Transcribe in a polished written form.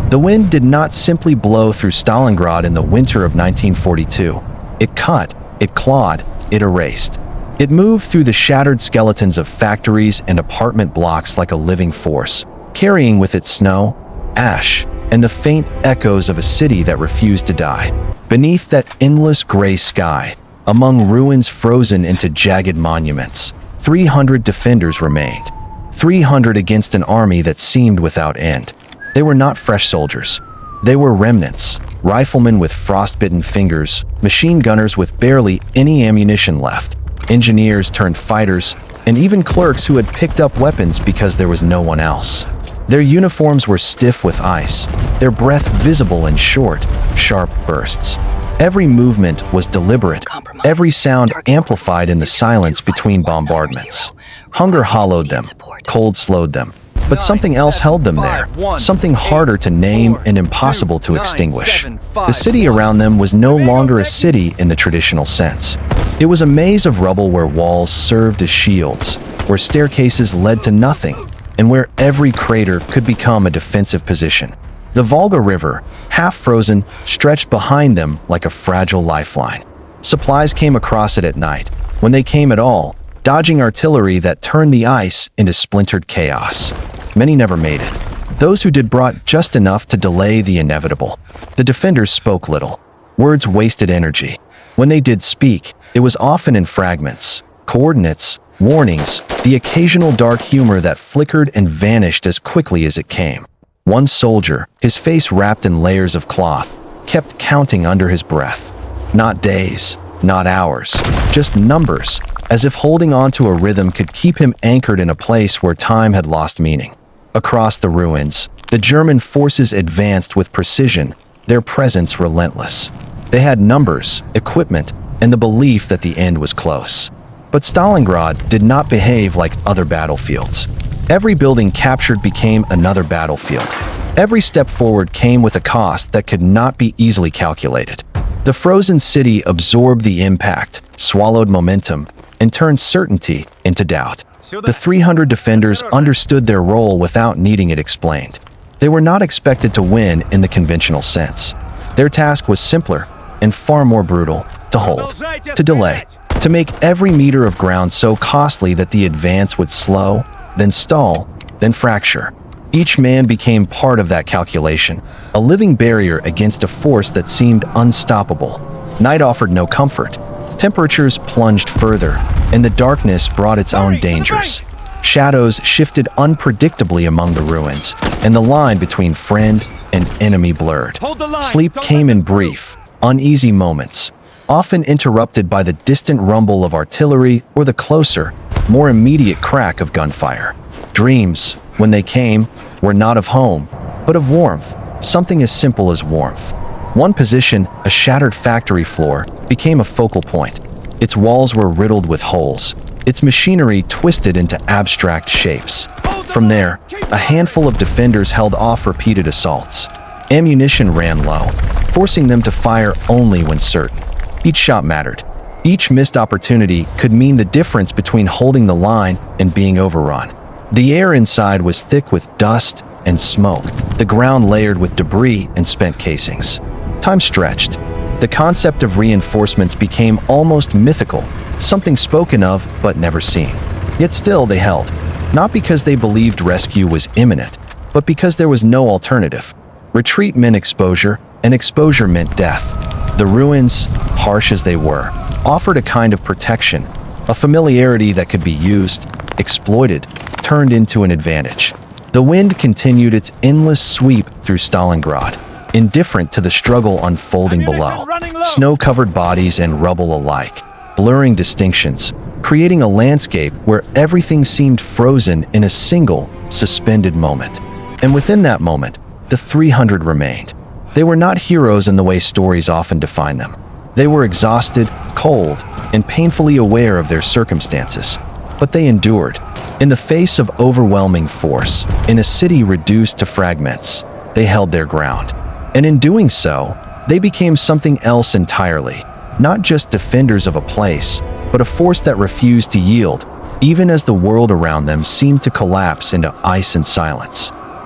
The wind did not simply blow through Stalingrad in the winter of 1942. It cut, it clawed, it erased. It moved through the shattered skeletons of factories and apartment blocks like a living force, carrying with it snow, ash, and the faint echoes of a city that refused to die. Beneath that endless gray sky, among ruins frozen into jagged monuments, 300 defenders remained. 300 against an army that seemed without end. They were not fresh soldiers. They were remnants, riflemen with frostbitten fingers, machine gunners with barely any ammunition left, engineers turned fighters, and even clerks who had picked up weapons because there was no one else. Their uniforms were stiff with ice, their breath visible in short, sharp bursts. Every movement was deliberate, every sound amplified in the silence between bombardments. Hunger hollowed them, cold slowed them. But something else held them there, something harder to name and impossible to extinguish. The city around them was no longer a city in the traditional sense. It was a maze of rubble where walls served as shields, where staircases led to nothing, and where every crater could become a defensive position. The Volga River, half frozen, stretched behind them like a fragile lifeline. Supplies came across it at night, when they came at all, dodging artillery that turned the ice into splintered chaos. Many never made it. Those who did brought just enough to delay the inevitable. The defenders spoke little. Words wasted energy. When they did speak, it was often in fragments, coordinates, warnings, the occasional dark humor that flickered and vanished as quickly as it came. One soldier, his face wrapped in layers of cloth, kept counting under his breath. Not days, not hours, just numbers, as if holding on to a rhythm could keep him anchored in a place where time had lost meaning. Across the ruins, the German forces advanced with precision, their presence relentless. They had numbers, equipment, and the belief that the end was close. But Stalingrad did not behave like other battlefields. Every building captured became another battlefield. Every step forward came with a cost that could not be easily calculated. The frozen city absorbed the impact, swallowed momentum, and turned certainty into doubt. The 300 defenders understood their role without needing it explained. They were not expected to win in the conventional sense. Their task was simpler and far more brutal: to hold, to delay, to make every meter of ground so costly that the advance would slow, then stall, then fracture. Each man became part of that calculation, a living barrier against a force that seemed unstoppable. Night offered no comfort. Temperatures plunged further, and the darkness brought its own dangers. Shadows shifted unpredictably among the ruins, and the line between friend and enemy blurred. Sleep came in brief, uneasy moments, often interrupted by the distant rumble of artillery or the closer, more immediate crack of gunfire. Dreams, when they came, were not of home, but of warmth, something as simple as warmth. One position, a shattered factory floor, became a focal point. Its walls were riddled with holes, its machinery twisted into abstract shapes. From there, a handful of defenders held off repeated assaults. Ammunition ran low, forcing them to fire only when certain. Each shot mattered. Each missed opportunity could mean the difference between holding the line and being overrun. The air inside was thick with dust and smoke, the ground layered with debris and spent casings. Time stretched. The concept of reinforcements became almost mythical, something spoken of but never seen. Yet still they held, not because they believed rescue was imminent, but because there was no alternative. Retreat meant exposure, and exposure meant death. The ruins, harsh as they were, offered a kind of protection, a familiarity that could be used, exploited, turned into an advantage. The wind continued its endless sweep through Stalingrad, indifferent to the struggle unfolding below. Snow-covered bodies and rubble alike, blurring distinctions, creating a landscape where everything seemed frozen in a single, suspended moment. And within that moment, the 300 remained. They were not heroes in the way stories often define them. They were exhausted, cold, and painfully aware of their circumstances. But they endured. In the face of overwhelming force, in a city reduced to fragments, they held their ground. And in doing so, they became something else entirely, not just defenders of a place, but a force that refused to yield, even as the world around them seemed to collapse into ice and silence.